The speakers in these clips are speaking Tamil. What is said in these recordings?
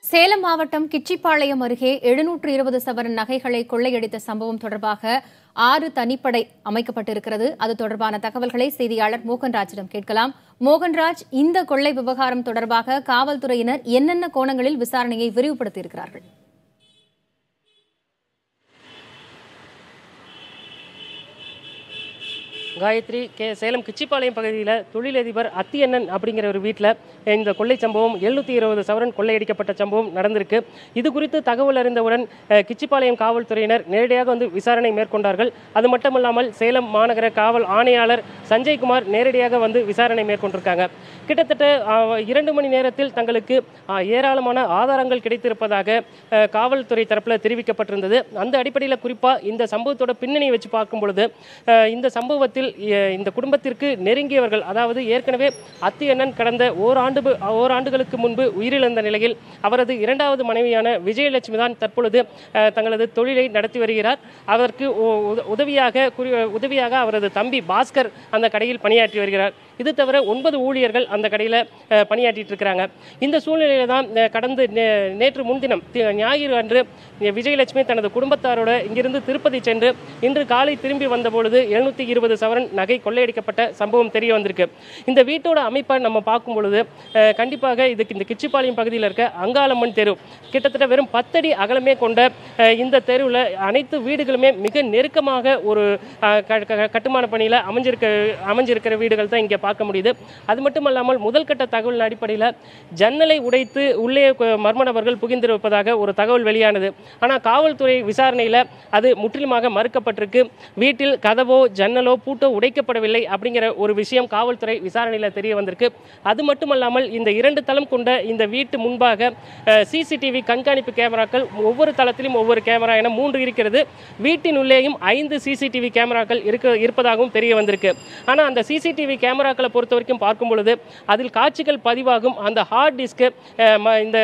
சேலம் மாவட்டம் கிச்சிப்பாளையம் அருகே 720 சவரன் நகைகளை கொள்ளையடித்த சம்பவம் தொடர்பாக 6 தனிப்படை அமைக்கப்பட்டிருக்கிறது. அது தொடர்பான தகவல்களை செய்தியாளர் மோகன்ராஜிடம் கேட்கலாம். மோகன்ராஜ், இந்த கொள்ளை விவகாரம் தொடர்பாக காவல்துறையினர் என்னென்ன கோணங்களில் விசாரணையை விரிவுபடுத்தியிருக்கிறார்கள்? காயத்ரி, சேலம் கிச்சிப்பாளையம் பகுதியில் தொழிலதிபர் அத்தியண்ணன் அப்படிங்கிற ஒரு வீட்டில் இந்த கொள்ளை சம்பவம் 720 சவரன் கொள்ளையடிக்கப்பட்ட சம்பவம் நடந்திருக்கு. இது குறித்து தகவல் அறிந்தவுடன் கிச்சிப்பாளையம் காவல்துறையினர் நேரடியாக வந்து விசாரணை மேற்கொண்டார்கள். அது மட்டுமல்லாமல் சேலம் மாநகர காவல் ஆணையாளர் சஞ்சய்குமார் நேரடியாக வந்து விசாரணை மேற்கொண்டிருக்காங்க. கிட்டத்தட்ட 2 மணி நேரத்தில் தங்களுக்கு ஏராளமான ஆதாரங்கள் கிடைத்திருப்பதாக காவல்துறை தரப்பில் தெரிவிக்கப்பட்டிருந்தது. அந்த அடிப்படையில் குறிப்பாக இந்த சம்பவத்தோட பின்னணியை வச்சு பார்க்கும் பொழுது இந்த சம்பவத்தில் இந்த குடும்பத்திற்கு நெருங்கியவர்கள், அதாவது ஏற்கனவே அத்தியண்ணன் கடந்த ஓராண்டுகளுக்கு முன்பு உயிரிழந்த நிலையில் அவரது 2வது மனைவியான விஜயலட்சுமி தான் தற்பொழுது தங்களது தொழிலை நடத்தி வருகிறார். அதற்கு உதவியாக அவரது தம்பி பாஸ்கர் அந்த கடையில் பணியாற்றி வருகிறார். இது தவிர 9 ஊழியர்கள் அந்த கடையில் பணியாற்றிட்டு இருக்கிறாங்க. இந்த சூழ்நிலையில தான் நேற்று முன்தினம் ஞாயிறு அன்று விஜயலட்சுமி தனது குடும்பத்தாரோட இங்கிருந்து திருப்பதி சென்று இன்று காலை திரும்பி வந்தபொழுது 720 சவரன் நகை கொள்ளையடிக்கப்பட்ட சம்பவம் தெரிய வந்திருக்கு. இந்த வீட்டோட அமைப்பை நம்ம பார்க்கும் பொழுது கண்டிப்பாக இதுக்கு இந்த கிச்சிப்பாளையம் பகுதியில் இருக்க அங்காளம்மன் தெரு கிட்டத்தட்ட வெறும் 10 அடி அகலமே கொண்ட இந்த தெருவில் அனைத்து வீடுகளுமே மிக நெருக்கமாக ஒரு கட்டுமான பணியில் அமைஞ்சிருக்கிற வீடுகள் தான் இங்கே பார்க்க முடியுது. அது மட்டுமல்லாமல் முதல் கட்ட தகவல் அடிப்படையில் ஜன்னலை உடைத்து உள்ளே மர்ம நபர்கள் புகிந்திருப்பதாக ஒரு தகவல் வெளியானது. ஆனால் காவல்துறை விசாரணையில் அது முற்றிலுமாக மறுக்கப்பட்டிருக்கு. வீட்டில் கதவோ ஜன்னலோ பூட்டோ உடைக்கப்படவில்லை அப்படிங்கிற ஒரு விஷயம் காவல்துறை விசாரணையில் தெரிய வந்திருக்கு. அது மட்டுமல்லாமல் இந்த 2 தளம் கொண்ட இந்த வீட்டு முன்பாக சிசிடிவி கண்காணிப்பு கேமராக்கள் ஒவ்வொரு தளத்திலும் ஒவ்வொரு கேமரா என 3 இருக்கிறது. வீட்டின் உள்ளேயும் 5 சிசிடிவி கேமராக்கள் இருப்பதாகவும் தெரிய வந்திருக்கு. ஆனால் அந்த சிசிடிவி கேமராக்களை பொறுத்த வரைக்கும் பார்க்கும் பொழுது அதில் காட்சிகள் பதிவாகும் அந்த ஹார்ட் டிஸ்க் இந்த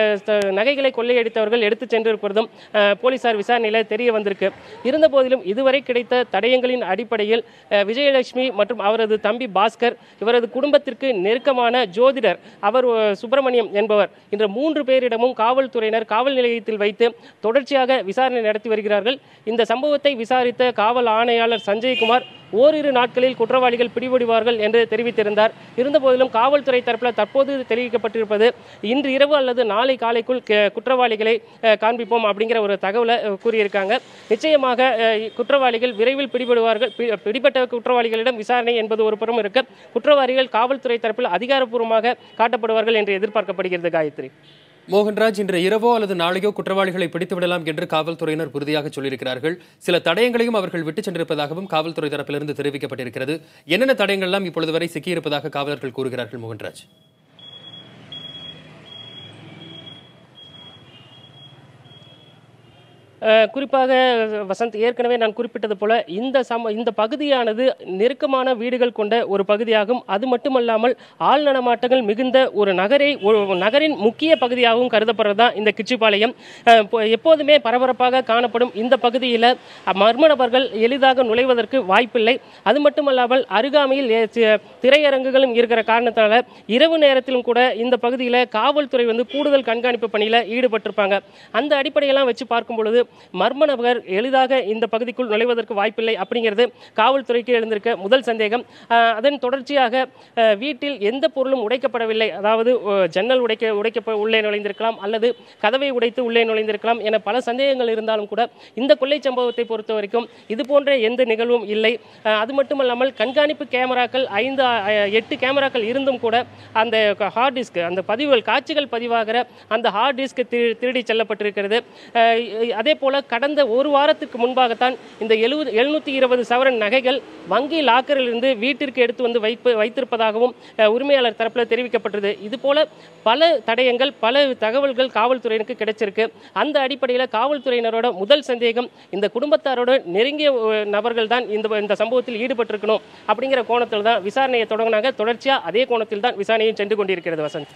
நகைகளை கொள்ளையடித்தவர்கள் எடுத்து சென்றிருப்பதும் போலீசார் விசாரணையில் தெரிய வந்திருக்கு. இருந்த போதிலும் இதுவரை கிடைத்த தடயங்களின் அடிப்படையில் விஜயலட்சுமி மற்றும் அவரது தம்பி பாஸ்கர், இவரது குடும்பத்திற்கு நெருக்கமான ஜோதிடர் அவர் சுப்பிரமணியம் என்பவர், இந்த 3 பேரிடமும் காவல்துறையினர் காவல் நிலையத்தில் வைத்து தொடர்ச்சியாக விசாரணை நடத்தி வருகிறார்கள். இந்த சம்பவத்தை விசாரித்த காவல் ஆணையாளர் சஞ்சய்குமார் ஓரிரு நாட்களில் குற்றவாளிகள் பிடிபடுவார்கள் என்று தெரிவித்திருந்தார். இருந்தபோதிலும் காவல்துறை தரப்பில் தற்போது தெரிவிக்கப்பட்டிருப்பது இன்று இரவு அல்லது நாளை காலைக்குள் குற்றவாளிகளை காண்பிப்போம் அப்படிங்கிற ஒரு தகவலை கூறியிருக்காங்க. நிச்சயமாக குற்றவாளிகள் விரைவில் பிடிபடுவார்கள். பிடிபட்ட குற்றவாளிகளிடம் விசாரணை என்பது ஒரு புறம் இருக்க, குற்றவாளிகள் காவல்துறை தரப்பில் அதிகாரப்பூர்வமாக காட்டப்படுவார்கள் என்று எதிர்பார்க்கப்படுகிறது. காயத்ரி, மோகன்ராஜ், இன்று இரவோ அல்லது நாளையோ குற்றவாளிகளை பிடித்து விடலாம் என்று காவல்துறையினர் உறுதியாக சொல்லியிருக்கிறார்கள். சில தடயங்களையும் அவர்கள் விட்டுச் சென்றிருப்பதாகவும் காவல்துறை தரப்பிலிருந்து தெரிவிக்கப்பட்டிருக்கிறது. என்னென்ன தடயங்கள் எல்லாம் இப்பொழுது வரை சிக்கியிருப்பதாக காவலர்கள் கூறுகிறார்கள்? மோகன்ராஜ், குறிப்பாக வசந்த், ஏற்கனவே நான் குறிப்பிட்டது போல இந்த பகுதியானது நெருக்கமான வீடுகள் கொண்ட ஒரு பகுதியாகும். அது மட்டுமல்லாமல் ஆள் நடமாட்டங்கள் மிகுந்த ஒரு நகரின் முக்கிய பகுதியாகவும் கருதப்படுறது தான் இந்த கிச்சிப்பாளையம். எப்போதுமே பரபரப்பாக காணப்படும் இந்த பகுதியில் மர்ம நபர்கள் எளிதாக நுழைவதற்கு வாய்ப்பில்லை. அது மட்டுமல்லாமல் அருகாமையில் திரையரங்குகளும் இருக்கிற காரணத்தால் இரவு நேரத்திலும் கூட இந்த பகுதியில் காவல்துறை கூடுதல் கண்காணிப்பு பணியில் ஈடுபட்டிருப்பாங்க. அந்த அடிப்படையெல்லாம் வச்சு பார்க்கும் பொழுது மர்ம நபர் எளிதாக இந்த பகுதிக்குள் நுழைவதற்கு வாய்ப்பில்லை அப்படிங்கிறது காவல்துறைக்கு எழுந்திருக்க முதல் சந்தேகம். அதன் தொடர்ச்சியாக வீட்டில் எந்த பொருளும் உடைக்கப்படவில்லை, அதாவது ஜன்னல் உடைக்க உள்ளே நுழைந்திருக்கலாம் அல்லது கதவை உடைத்து உள்ளே நுழைந்திருக்கலாம் என பல சந்தேகங்கள் இருந்தாலும் கூட இந்த கொள்ளை சம்பவத்தை பொறுத்த வரைக்கும் இது போன்ற எந்த நிகழ்வும் இல்லை. அது மட்டுமல்லாமல் கண்காணிப்பு கேமராக்கள் 8 கேமராக்கள் இருந்தும் கூட அந்த ஹார்ட் டிஸ்க், அந்த காட்சிகள் பதிவாகிற அந்த ஹார்ட் டிஸ்க் திருடி செல்லப்பட்டிருக்கிறது. அதே போல கடந்த ஒரு வாரத்துக்கு முன்பாகத்தான் இந்த 720 சவரன் நகைகள் வங்கி லாக்கரில் இருந்து வீட்டிற்கு எடுத்து வந்து வைத்திருப்பதாகவும் உரிமையாளர் தரப்பில் தெரிவிக்கப்பட்டது. இது போல பல தடயங்கள், பல தகவல்கள் காவல்துறையினருக்கு கிடைச்சிருக்கு. அந்த அடிப்படையில் காவல்துறையினரோட முதல் சந்தேகம் இந்த குடும்பத்தாரோட நெருங்கிய நபர்கள் தான் இந்த சம்பவத்தில் ஈடுபட்டிருக்கணும் அப்படிங்கிற கோணத்தில் தான் விசாரணையை தொடங்கினாங்க. தொடர்ச்சியாக அதே கோணத்தில் தான் விசாரணையும் சென்று கொண்டிருக்கிறது. வசந்த்.